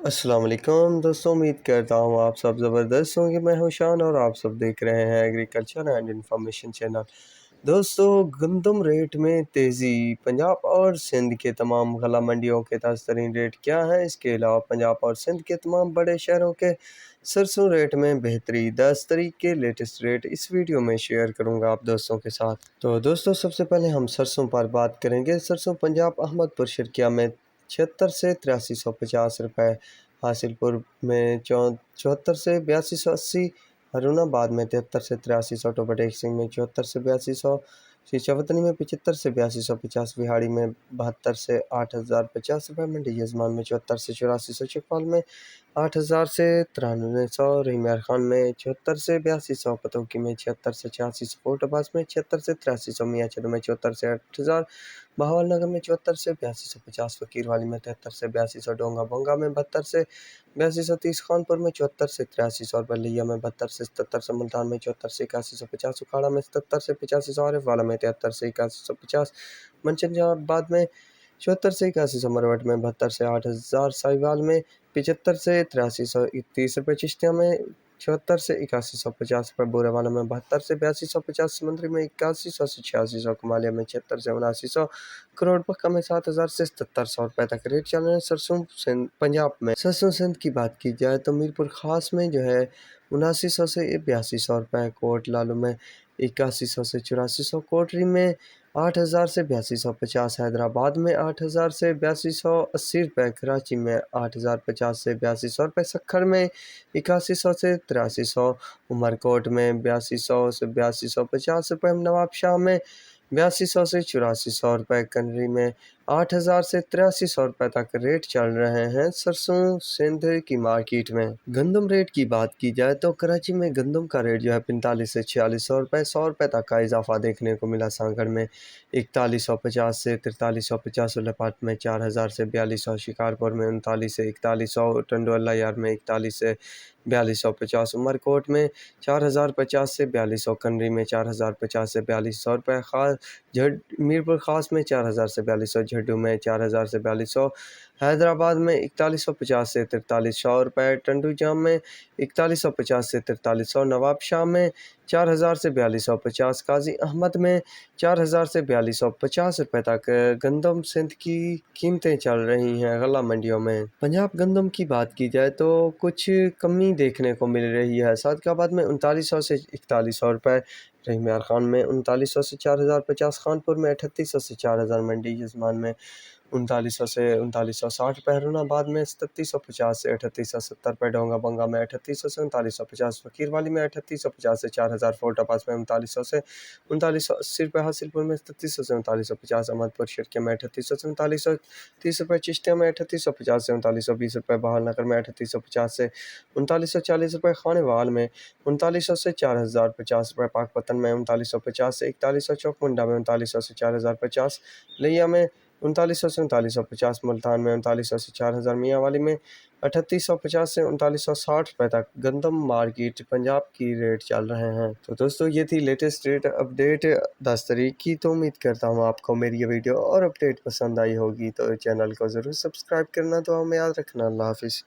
السلام علیکم دوستوں، امید کرتا ہوں آپ سب زبردست ہوں گے۔ میں ہوں شان اور آپ سب دیکھ رہے ہیں ایگریکلچر اینڈ انفارمیشن چینل۔ دوستوں، گندم ریٹ میں تیزی، پنجاب اور سندھ کے تمام غلہ منڈیوں کے تازہ ترین ریٹ کیا ہیں؟ اس کے علاوہ پنجاب اور سندھ کے تمام بڑے شہروں کے سرسوں ریٹ میں بہتری، 10 تاریخ کے لیٹسٹ ریٹ اس ویڈیو میں شیئر کروں گا آپ دوستوں کے ساتھ۔ تو دوستوں، سب سے پہلے ہم سرسوں پر بات کریں گے۔ سرسوں پنجاب احمد پور شرکیہ میں 76 سے 8350 روپے، حاصل پور میں 74 سے 8280، ہرون آباد میں 73 سے 8300، ٹوباٹیک سنگھ میں 74 سے 8200، چوتنی میں 75 سے 8250، وہاڑی میں 72 سے 8050 روپے، منڈی یزمان میں 74 سے 8400، چکوال میں 8000 سے 9300، رحیمیار خان میں 74 سے 8200، پتوکی میں 76 سے 8600، کوٹ عباس میں 76 سے 8300، میاں چلو میں 74 سے 8000، بہاول نگر میں 74 سے 8250، فقیر والی میں 73 سے 8200، ڈونگا بونگا میں 72 سے 8230، خانپور میں 74 سے 8300، بلیا میں 72 سے 7700، ملتان میں 74 سے 8150، اکھاڑا میں 77 سے 8500، عارف والا میں 73 سے 8150، منچن آباد میں 74 سے 8100، مروٹ میں 72 سے 8000، ساہیوال میں 75 سے 8330 روپے، چشتیاں میں 74 سے 8150 روپے، بورے والا میں 72 سے 8250، سمندری میں 8100 سے 8600، کمالیہ میں 76 سے 7900، کروڑ پکا میں 7000 سے 7700 روپے تک ریٹ چل رہے ہیں سرسوں پنجاب میں۔ سرسوں سندھ کی بات کی جائے تو میرپور خاص میں جو ہے 7900 سے 8200 روپے، کوٹ لالو میں 8100 سے 8400، کوٹری میں 8000 سے 8250، حیدرآباد میں 8000 سے 8280 روپے، کراچی میں 8050 سے 8200 روپے، سکھر میں 8100 سے 8300، عمرکوٹ میں 8200 سے 8250 روپے، نواب شاہ میں 8200 سے 8400 روپے، کنری میں 8000 سے 8300 روپے تک ریٹ چل رہے ہیں سرسوں سندھ کی مارکیٹ میں۔ گندم ریٹ کی بات کی جائے تو کراچی میں گندم کا ریٹ جو ہے 45 سے 4600 روپے، 100 روپے تک کا اضافہ دیکھنے کو ملا۔ سانگڑ میں 4150 سے 4350، لپاٹ میں 4000 سے 4200، شکارپور میں 39 سے 4100، ٹنڈوالہ یار میں 41 سے 4250، عمرکوٹ میں 4050 سے 4200، کنری میں 4050 سے 4200 روپے، میرپور خاص میں 4000 سے 4200، جھڈو میں 4000 سے 4200، حیدرآباد میں 4150 سے 4300 روپے، ٹنڈو جام میں 4150 سے 4300، نواب شاہ میں 4000 سے 4250، قاضی احمد میں 4000 سے 4250 روپے تک گندم سندھ کی قیمتیں چل رہی ہیں غلہ منڈیوں میں۔ پنجاب گندم کی بات کی جائے تو کچھ کمی دیکھنے کو مل رہی ہے۔ صادق آباد میں 3900 سے 4100 روپے، رحیمیار خان میں 3900 سے 4050، خانپور میں 3800 سے 4000، منڈی یزمان میں 3900 سے 3960 روپے، ہرون آباد میں 3750 سے 3870 روپے، ڈونگا بنگا میں 3800 سے 3950، فقیر والی میں 3850 سے 4000، فورٹ عباس میں 3900 سے 3980 روپے، حاصل پور میں 3700 سے 3950، احمد پور شرکیہ میں 3800 سے 3930 روپے، چشتیہ میں 3850 سے 3920 روپے، بہال نگر میں 3850 سے 3940 روپے، خانے وال میں 3900 سے 4050 روپے، پاک پتن میں 3950 سے 4100، چوک منڈا میں 3900 سے 4050، لیا میں 3900 سے 3950، ملتان میں 3900 سے 4000، میاں والی میں 3850 سے 3960 روپے تک گندم مارکیٹ پنجاب کی ریٹ چل رہے ہیں۔ تو دوستو، یہ تھی لیٹسٹ ریٹ اپڈیٹ 10 تاریخ کی۔ تو امید کرتا ہوں آپ کو میری یہ ویڈیو اور اپڈیٹ پسند آئی ہوگی، تو چینل کو ضرور سبسکرائب کرنا تو ہمیں یاد رکھنا۔ اللہ حافظ۔